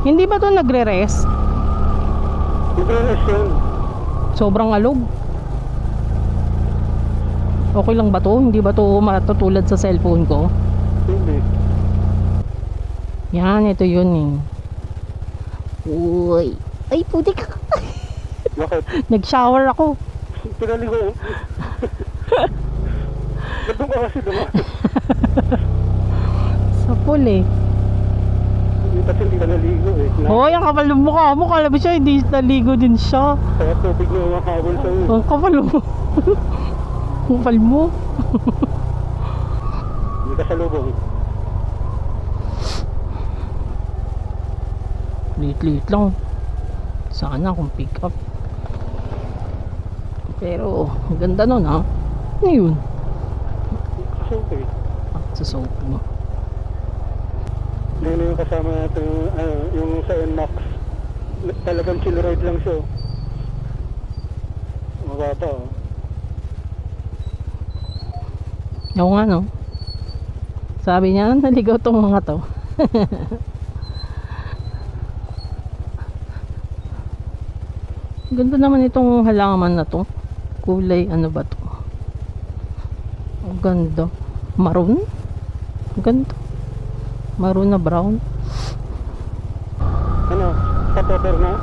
Hindi ba to nagre-rest? Nagre-rest yun. Sobrang alog. Okay lang ba to? Hindi ba to matutulad sa cellphone ko? Hindi. Yan, ito yun eh. Uy. Ay, putik. Bakit? Nag-shower ako. Pinaligo. Ba't doon ka kasi dumaan? Sa pool eh. Hindi kasi hindi ka naligo eh. Hoy, ang kapal ng mukha mo. Kala mo siya, hindi naligo din siya. Kaya tubig na umakabol sa'yo. Ang kapal mo. Ang kapal mo. Hindi ka salubong. Liit-liit lang. Sana kung pick up. Pero, ang ganda nun ha. Ano yun? Kasi okay. Sa soap mo. Hindi na yung kasama natin yung sa NMAX. Talagang chill ride lang siya. Magapa oh. Oo nga no. Sabi niya, naligaw tong mga to. Ganda naman itong halaman na to. Kulay, ano ba to? Ang ganda. Maroon? Ang ganda. Maroon na brown. Ano? Patober na?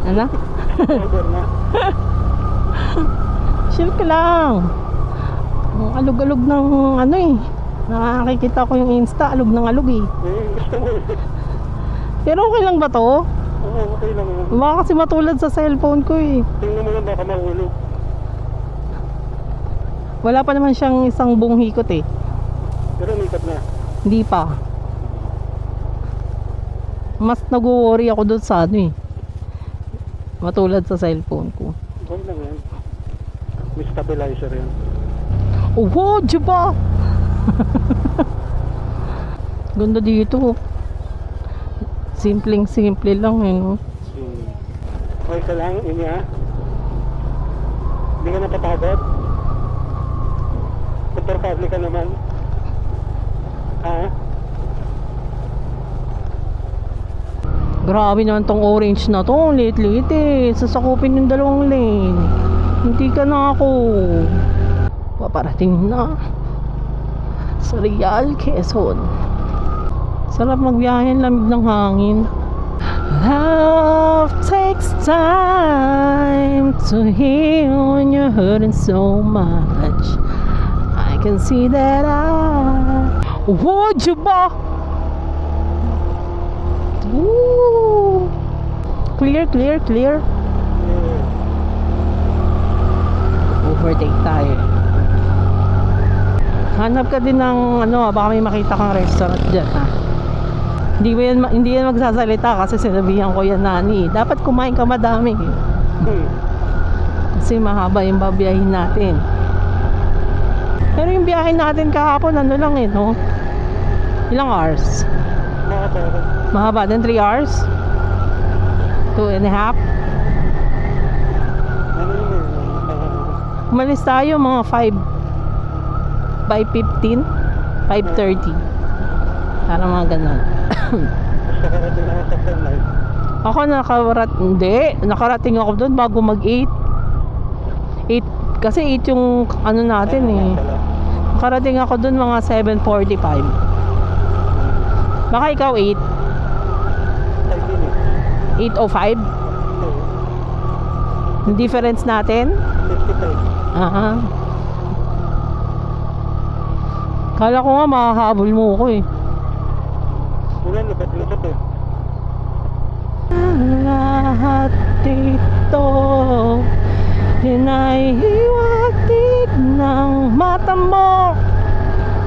Ano? Patober na? Chill ka lang. Ang alog-alog ng ano eh. Nakakikita ko yung Insta, alog ng alog eh. Gusto mo eh. Pero okay lang ba to? Oo, okay lang yan. Baka kasi matulad sa cellphone ko eh. Tingnan mo lang baka mahulog. Wala pa naman siyang isang buong hikot eh. Pero nikat na. Hindi pa. Mas nag-worry ako doon sa ano eh. Matulad sa cellphone ko. Okay lang yan. May stabilizer yan. Oh, wow, diba? Ganda dito. Simpleng-simple lang eh, no? Okay ka lang, Inya? Hindi ka napapagod? Komportable ka naman? Ha? Grabe naman tong orange na to. Liit-liit eh. Sasakupin yung dalawang lane. Hindi ka na ako. Paparating na sa Real Quezon. Sarap magbiyahe, lamig ng hangin. Love takes time to heal when you're hurting so much. I can see that would you ba? Ooh. Clear, clear, clear. Overtake tayo. Hanap ka din ng ano, baka may makita kang restaurant dyan ha. Hindi yan magsasalita kasi sinabihan ko yan nani. Dapat kumain ka madami. Kasi mahaba yung babiyahin natin. Pero yung biyahe natin kahapon ano lang eh, no? Ilang hours? Mahaba din, 3 hours? 2.5? Umalis tayo mga 5:15, 5:30. Para mga ganun. Ako nakarating ako doon bago mag 8 kasi 8 yung ano natin eh. Nakarating ako doon mga 7:45. Baka ikaw 8? 8:05? Yung difference natin? 55. Aha. Kala ko nga makahabol mo ko eh. Wala, lupat-lupat eh. Lahat dito hinahiwatig ng mata mo.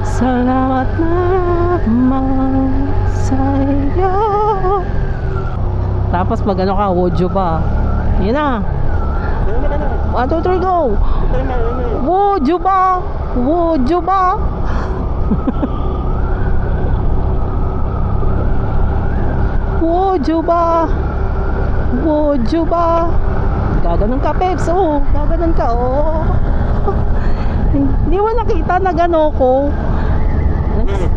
Salamat naman sa'yo. Tapos pag ano ka, wojo ba? Yan na. 1, 2, 3, go! Wojo ba? Wojo ba? Wojo ba? Wojo ba? Gaganon ka, Peps. Oh, gaganon ka. Oh. Hindi mo nakita na gano ko.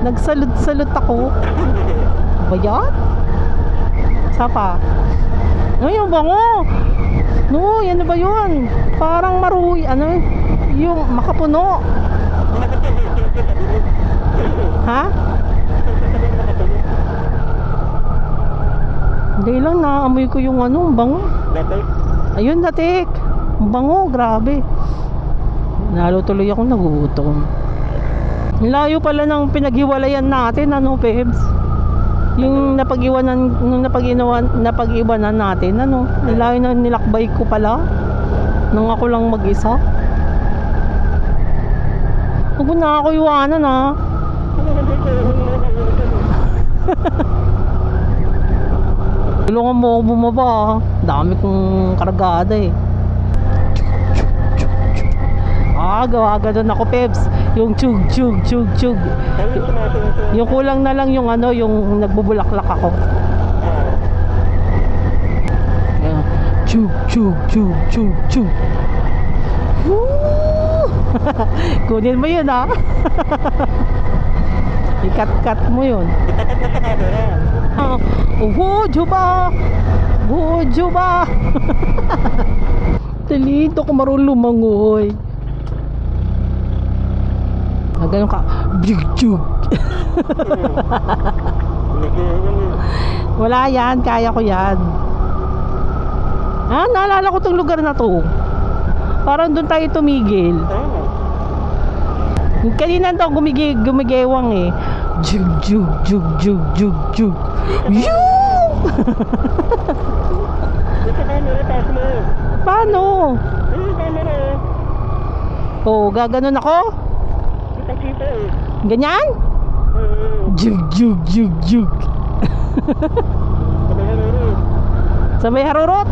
Nagsalud-salud ako. Ba yan? Isa pa. Ay, yung bango. No, yan na ba yun? Parang maruy, ano, yung makapuno. Ha? Hindi lang, naamoy ko yung ano, bango. Ayun, datik. Bango, grabe. Lalo tuloy akong nagugutom. Layo pala ng pinaghiwalayan natin, ano, Pebs? Yung napag-iwanan natin, ano, layo na nilakbay ko pala nung ako lang mag-isa. Huwag mo na ako iwanan, ha. Tulungan mo ako bumaba, ha. Dami kong kargada eh. Gawa doon ako, Peps. Yung chug. Yung kulang na lang yung ano, yung nagbubulaklak ako. Ayan. Chug. Woo! Kunin mo yun, ha. Ikat-kat mo yun. Juba. Talito ko marunong lumangoy. Ganun ka. Chug. Wala yan, kaya ko yan. Naalala ko tong lugar na to. Parang doon tayo tumigil. Kanina daw gumigewang eh. Jug. Yoo! Paano? Oh, gaganon ako? Ganyan? Jug. Sabay harurot.